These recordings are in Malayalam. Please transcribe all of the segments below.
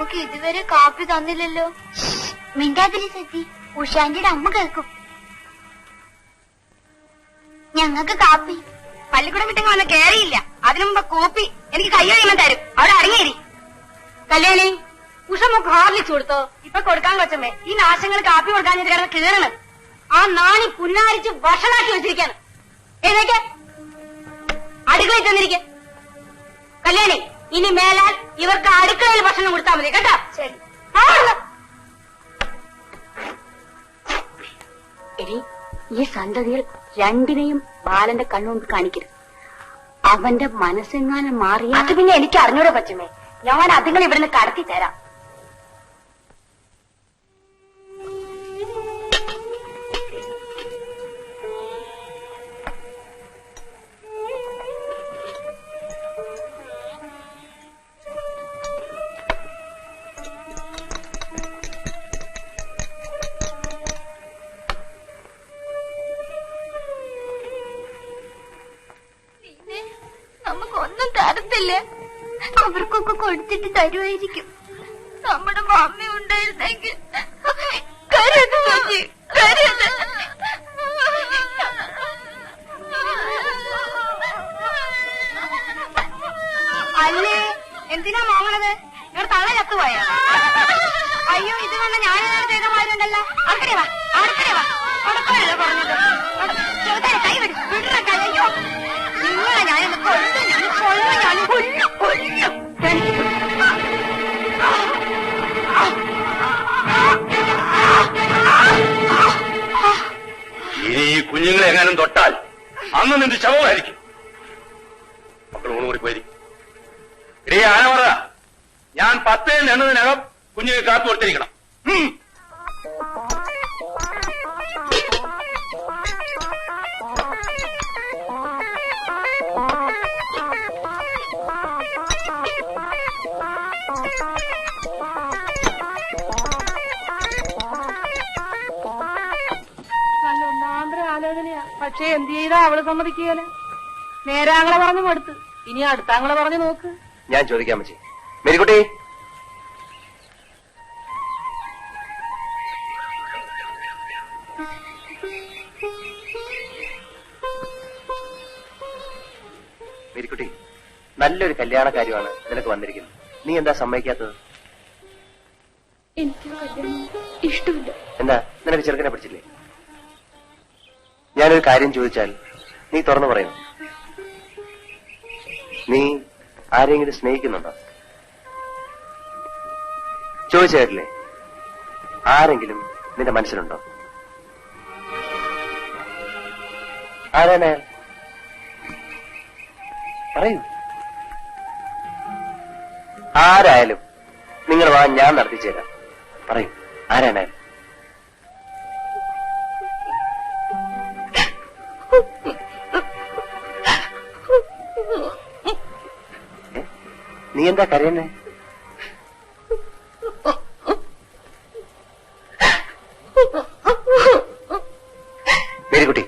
നമുക്ക് ഇതുവരെ കാപ്പി തന്നില്ലല്ലോ. മിണ്ടാതിരി സജി, ഉഷാന്റെ അമ്മ കേൾക്കും. ഞങ്ങൾക്ക് കാപ്പി. പള്ളിക്കൂടം വിട്ടെങ്കിൽ വന്ന് കേറിയില്ല, അതിനു മുമ്പ് കോപ്പി എനിക്ക് കൈ കഴിയുമ്പോൾ തരും. അവിടെ അടങ്ങിയേരി. കല്യാണി, ഉഷ നമുക്ക് ഹോർലിക്സ് കൊടുത്തോ? ഇപ്പൊ കൊടുക്കാൻ കൊച്ചമ്മേ. ഈ നാശങ്ങൾ കാപ്പി കൊടുക്കാൻ കിടന്ന് കീറണം. ആ നാണി പുന്നാരിച്ച് വഷളാക്കി വെച്ചിരിക്കാണ്. ഏതൊക്കെ അടുക്കളയിൽ ചെന്നിരിക്കെ. കല്യാണി, ഇനി മേലാൽ ഇവർക്ക് അടുക്കളയിൽ ഭക്ഷണം കൊടുത്താൽ മതി കേട്ടോ. ശരി. എടി, ഈ സന്തതികൾ രണ്ടിനെയും ബാലന്റെ കണ്ണുകൊണ്ട് കാണിക്കരുത്. അവന്റെ മനസ്സെങ്ങാനും മാറിയ അത് പിന്നെ എനിക്ക് അറിഞ്ഞൂടെ പറ്റുമേ. ഞാൻ അതുങ്ങൾ ഇവിടുന്ന് കടത്തി തരാം. നമുക്കൊന്നും തരത്തില്ല. അവർക്കൊക്കെ കൊടുത്തിട്ട് തരുമായിരിക്കും. നമ്മുടെ മമ്മി ഉണ്ടായിരുന്നെങ്കിൽ. അല്ലേ, എന്തിനാ മോങ്ങണത്? ഇവിടെ തള്ള ചത്തുപോയ? അയ്യോ, ഇത് കണ്ട ഞാനിങ്ങനെ ചെയ്ത മാരുണ്ടല്ലോ. അടുക്കടേ വാ, അടുക്കടേ വാ. ഉടക്കല്ലോ പറഞ്ഞത്. കൈ വിടും. അയ്യോ, നിങ്ങളെ ഞാനൊന്ന് കൊല്ലും. ഞാൻ കൊല്ലും. ഇനി ഈ കുഞ്ഞുങ്ങളെ എങ്ങാനും തൊട്ടാൽ അന്ന് നിന്റെ ശവമായിരിക്കും. മക്കൾ ഊണുകൂടി പോയിരിക്കും. ഇടേ ആനവറ, ഞാൻ 10 എന്നതിനകം കുഞ്ഞുങ്ങൾ കാത്തു കൊടുത്തിരിക്കണം. ആലോചനയാ. പക്ഷെ എന്ത് ചെയ്താ അവള് സമ്മതിക്കുകയല്ല. നേരാങ്ങളെ പറഞ്ഞു മടുത്ത്. ഇനി അടുത്താങ്ങളെ പറഞ്ഞു നോക്ക്. ഞാൻ ചോദിക്കാൻ പറ്റി. മേരിക്കുട്ടി, മേരിക്കുട്ടി, നല്ലൊരു കല്യാണ കാര്യമാണ് നിനക്ക് വന്നിരിക്കുന്നത്. നീ എന്താ സമ്മതിക്കാത്തത്? എനിക്ക് കല്യാണം ഇഷ്ടമില്ല. എന്താ, നിനക്ക് ചെറുക്കനെ പിടിച്ചില്ലേ? ഞാനൊരു കാര്യം ചോദിച്ചാൽ നീ തുറന്നു പറയൂ. നീ ആരെങ്കിലും സ്നേഹിക്കുന്നുണ്ടോ? ചോദിച്ചു കേട്ടില്ലേ? ആരെങ്കിലും നിന്റെ മനസ്സിലുണ്ടോ? ആരാണ്? പറയൂ. ആരായാലും നിങ്ങൾ വാ, ഞാൻ നടത്തിച്ചു തരാം. പറയൂ, ആരാണ്? നീ എന്താ കരയുന്നേ? മേരിക്കുട്ടി,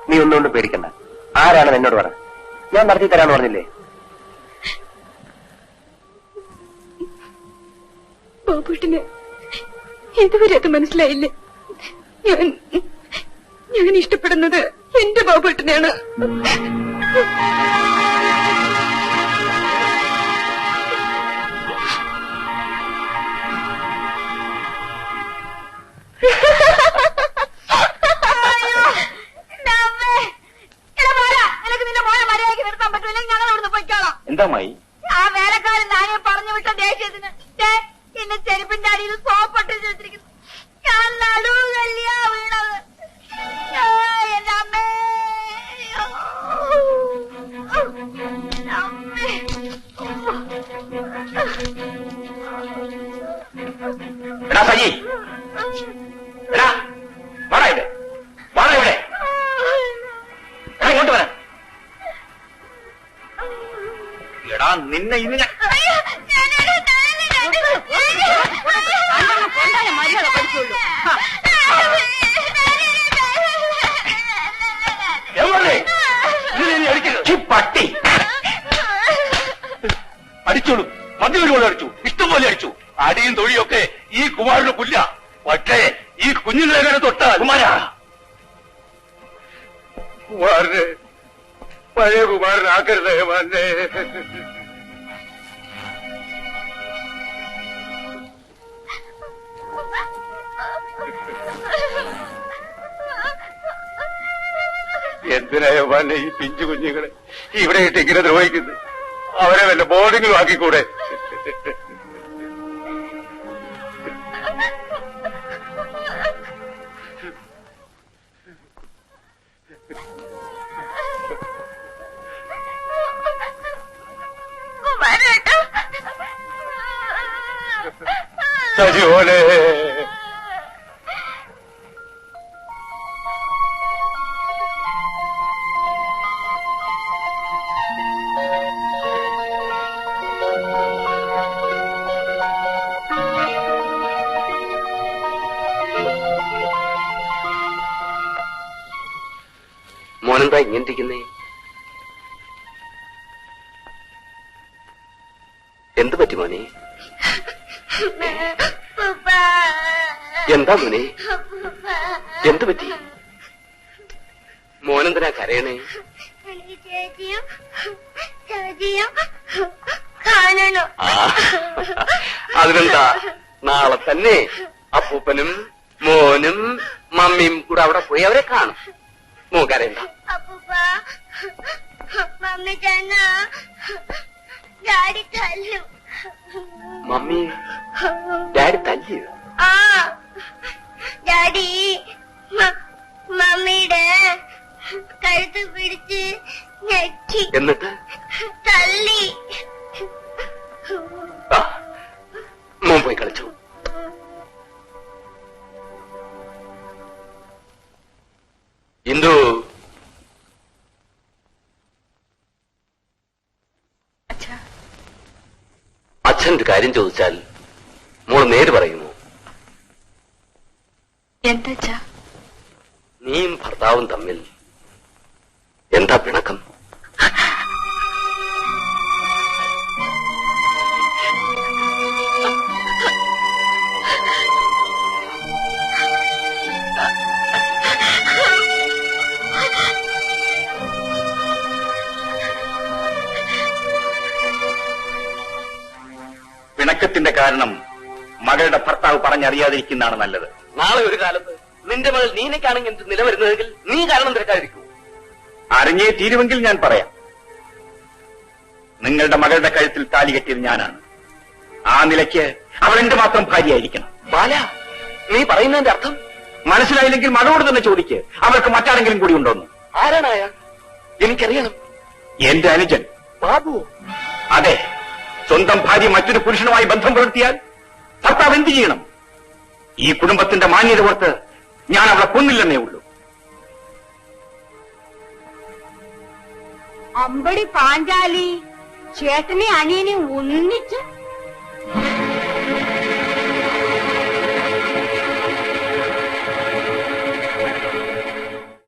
നീ ഒന്നുകൊണ്ടും പേടിക്കണ്ട. ആരാണെന്ന് എന്നോട് പറ, ഞാൻ നടത്തി തരാന്ന് പറഞ്ഞില്ലേ? ബാബുട്ടിന് ഇതുവരെ അത് മനസ്സിലായില്ലേ? ഞാൻ ഇഷ്ടപ്പെടുന്നത് എന്റെ ബാബുട്ടിനെയാണ്. എന്താ മായി? ആ വേലക്കാരൻ ഞാനേ പറഞ്ഞു വിട്ട ദേഷ്യത്തിന് എന്നെ ചെരുപ്പിന്റെ അടിയിൽ സോപ്പിട്ട് വെച്ചിരിക്കുന്നു. ഞാൻ നടുവല്ലിയാ വീണത്. എന്റെ അമ്മേ, എടാ സജി, എടാ വാടാ ഇവിടെ, വാടാ ഇവിടെ, ഇങ്ങോട്ട് വരാ. എടാ നിന്നെ ഇന്ന് ഞാൻ മര്യാദ പഠിച്ചുള്ളൂ. പട്ടി അടിച്ചോളൂ. മദ്യം ഒരുപോലെ അടിച്ചു, ഇഷ്ടംപോലെ അടിച്ചു. അടിയും തൊഴിയൊക്കെ ഈ കുമാരന് പുല്ല. പക്ഷേ ഈ കുഞ്ഞുങ്ങളെ എങ്ങനെ തൊട്ടാൽ കുമാരനെ പഴയ കുമാരനാക്കരുത് മന്നെ. എന്തിനായോ മന്നെ ഈ പിഞ്ചു കുഞ്ഞുങ്ങളെ ഇവിടെ ഇട്ട് ഇങ്ങനെ ദ്രോഹിക്കുന്നത്? അവരെ വല്ല ബോർഡിംഗിലും ആക്കിക്കൂടെ? സജിമോനെ മോനെന്താ ഇങ്ങനെയിരിക്കുന്നേ? എന്ത് പറ്റി മോനെ? എന്താ മോനെ? എന്ത് പറ്റി? മോനെന്തിനാ കരയണേ? ചേച്ചിയും ചേച്ചിയും കാണണോ? അതിനെന്താ, നാളെ തന്നെ അപ്പൂപ്പനും മോനും മമ്മിയും കൂടെ അവിടെ പോയി അവരെ കാണും. മോൻ കരയണ്ട. അപ്പൂപ്പ മമ്മി ചെന്ന ഡാഡി തല്ലും. മമ്മി ഡാഡി തല്ലിയോ? ആ ഡാഡി മമ്മിയുടെ കഴുത്ത് പിടിച്ച് ഞെക്കി എന്നിട്ട് തല്ലി. മോൻ പോയി കളിച്ചു. ഇന്ദു, അച്ഛൻ ഒരു കാര്യം ചോദിച്ചാൽ മോൾ നേര് പറയുമോ? എന്താ? നീയും ഭർത്താവും തമ്മിൽ എന്താ പിണക്കം? പിണക്കത്തിന്റെ കാരണം മകളുടെ ഭർത്താവ് പറഞ്ഞറിയാതിരിക്കുന്നതാണ് നല്ലത്. നാളെ ഒരു കാലത്ത് നിന്റെ മകൾ നീനയ്ക്കാണെങ്കിൽ നിലവരുന്നതെങ്കിൽ നീ കാരണം തിരക്കാതിരിക്കൂ. അറിഞ്ഞേ തീരുമെങ്കിൽ ഞാൻ പറയാം. നിങ്ങളുടെ മകളുടെ കഴുത്തിൽ താലി കെട്ടിയത് ഞാനാണ്. ആ നിലയ്ക്ക് അവൾ എന്റെ മാത്രം ഭാര്യയായിരിക്കണം. ബാല, നീ പറയുന്നതിന്റെ അർത്ഥം മനസ്സിലായില്ലെങ്കിൽ മകളോട് തന്നെ ചോദിക്ക്, അവർക്ക് മറ്റാരെങ്കിലും കൂടി ഉണ്ടോന്ന്. ആരാണ് അയാൾ? എനിക്കറിയണം. എന്റെ അനുജൻ ബാബു. അതെ, സ്വന്തം ഭാര്യ മറ്റൊരു പുരുഷനുമായി ബന്ധം പുലർത്തിയാൽ ഭർത്താവ് എന്ത് ചെയ്യണം? ഈ കുടുംബത്തിന്റെ മാന്യത പുറത്ത് ഞാൻ അവളെ കൊന്നില്ലെന്നേ ഉള്ളൂ. അമ്പടി പാഞ്ചാലി ചേട്ടനെ അനിയനെ ഒന്നിച്ച്